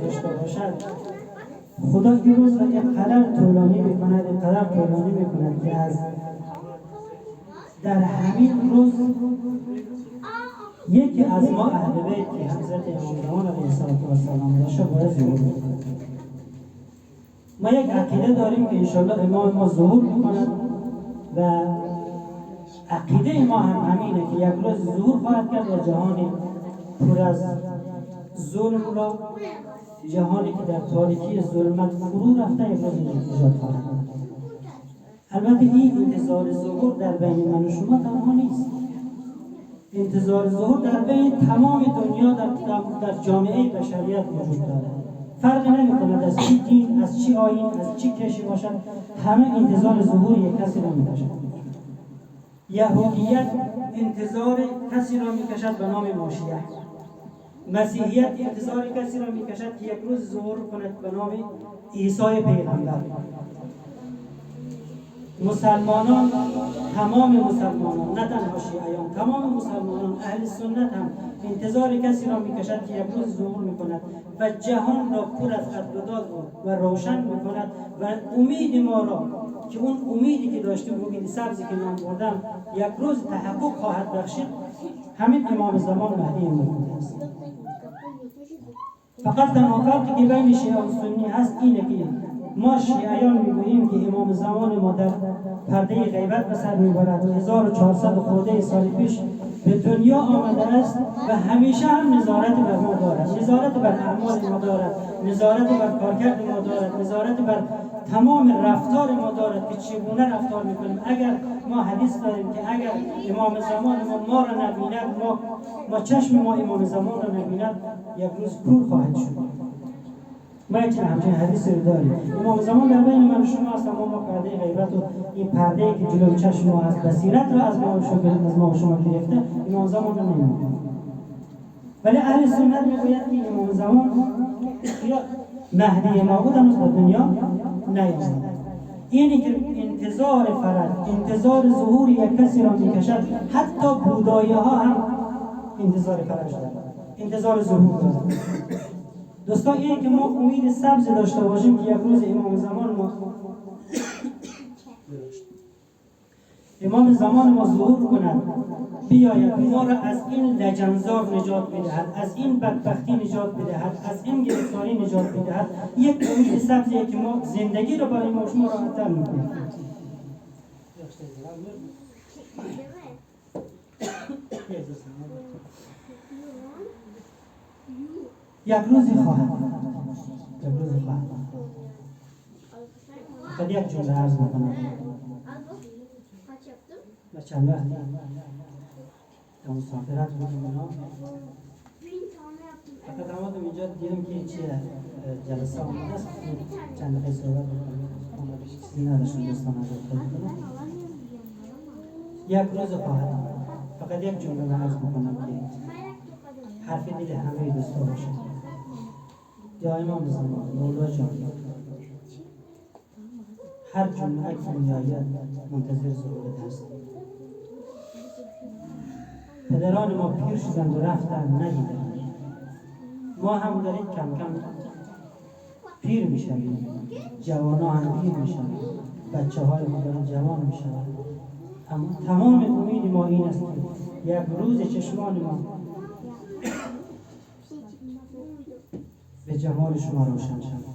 داشته باشد، خدا این روز را اینقدر طولانی میکند که از در همین روز یکی از ما اهل بیت که حضرت امام زمان علیه السلام داشته باید ظهور میکند. ما یک عقیده داریم که انشاءالله امام ما ظهور میکند و عقیده ما هم همینه که یک روز ظهور خواهد کرد و جهانی پر از ظلم را، جهانی که در تاریکی ظلمت فرو رفته یک روز نجات خواهد کرد. البته این انتظار ظهور در بین من و شما تنها نیست. انتظار ظهور در بین تمام دنیا در جامعه بشریت وجود دارد. فرق نمی‌کند از چی دین، از چی آیین، از چی کشی باشد، همه انتظار ظهور یک کسی را می‌کشد. یهودیت انتظار کسی را می‌کشد به نام ماشیه. مسیحیت انتظار کسی را می‌کشد که یک روز ظهور کند به نام عیسی پیغمبر. مسلمانان، تمام مسلمانان، نه تنها شیعیان، تمام مسلمانان اهل سنت هم انتظار کسی را میکشد که یک روز ظهور میکند و جهان را پر از عدل و روشن میکند و امید ما را که اون امیدی که داشتیم، امید سبزی که نام بردم، یک روز تحقق خواهد بخشید، همین امام زمان مهدی موعود است. فقط تنها فرقی که بین شیعه و سنی هست اینه که ما شیعیان میگوییم که امام زمان ما در پرده غیبت به سر میبرد و 1400 خورده سال پیش به دنیا آمده است و همیشه هم نظارت بر ما دارد، نظارت بر اعمال ما دارد، نظارت بر کارکرد ما دارد، نظارت بر تمام رفتار ما دارد که چگونه رفتار میکنیم. اگر ما حدیث داریم که اگر امام زمان ما را نبیند، ما چشم ما امام زمان را نبیند، یک روز کور خواهد شد. ما یک همچین حدیث رو داریم. امام زمان در بین من و شما هست، ما پرده غیبت و این پرده که جلوی چشم ما هست، بصیرت رو از ما و شما گرفته، امام زمان رو نمی‌بینیم. ولی اهل سنت میگوید که امام زمان مهدی موعود هنوز به دنیا نیامده. اینی که انتظار فرد، انتظار ظهور یک کسی را میکشد، حتی بودایه ها هم انتظار فرج دارد، انتظار ظهور دارد. دوستان، اینه که ما امید سبز داشته باشیم که یک روز امام زمان ما ظهور کند، بیاید ما را از این لجنزار نجات بدهد، از این بدبختی نجات بدهد، از این گرفتاری نجات بدهد. یک امید سبزیه که ما زندگی رو برای ما شما راحت‌تر میکنیم. یک روزی خواهد فقط یک جمله عرض میکنم. و چند وقتی در مسافرت بودیم اونا، فقط آمدم اینجا دیدم که چیه جلسه آمده است، چند دقیقه صحبت بکنم، چیزی نداشتم دوستان ازت کنم. یک روز خواهد آمد، فقط یک جمله عرض میکنم که حرف دل همه دوستان باشه. یا امام زمان، مولا جان، هر جمعه که میآید منتظر ظهورت هست. پدران ما پیر شدند و رفتند، ندیدند. ما هم دارید کم کم پیر میشویم، جوانا هم پیر میشویم، بچه های ما دارن جوان میشوند. اما تمام امید ما این است که یک روز چشمان ما به جمال شما روشن شود.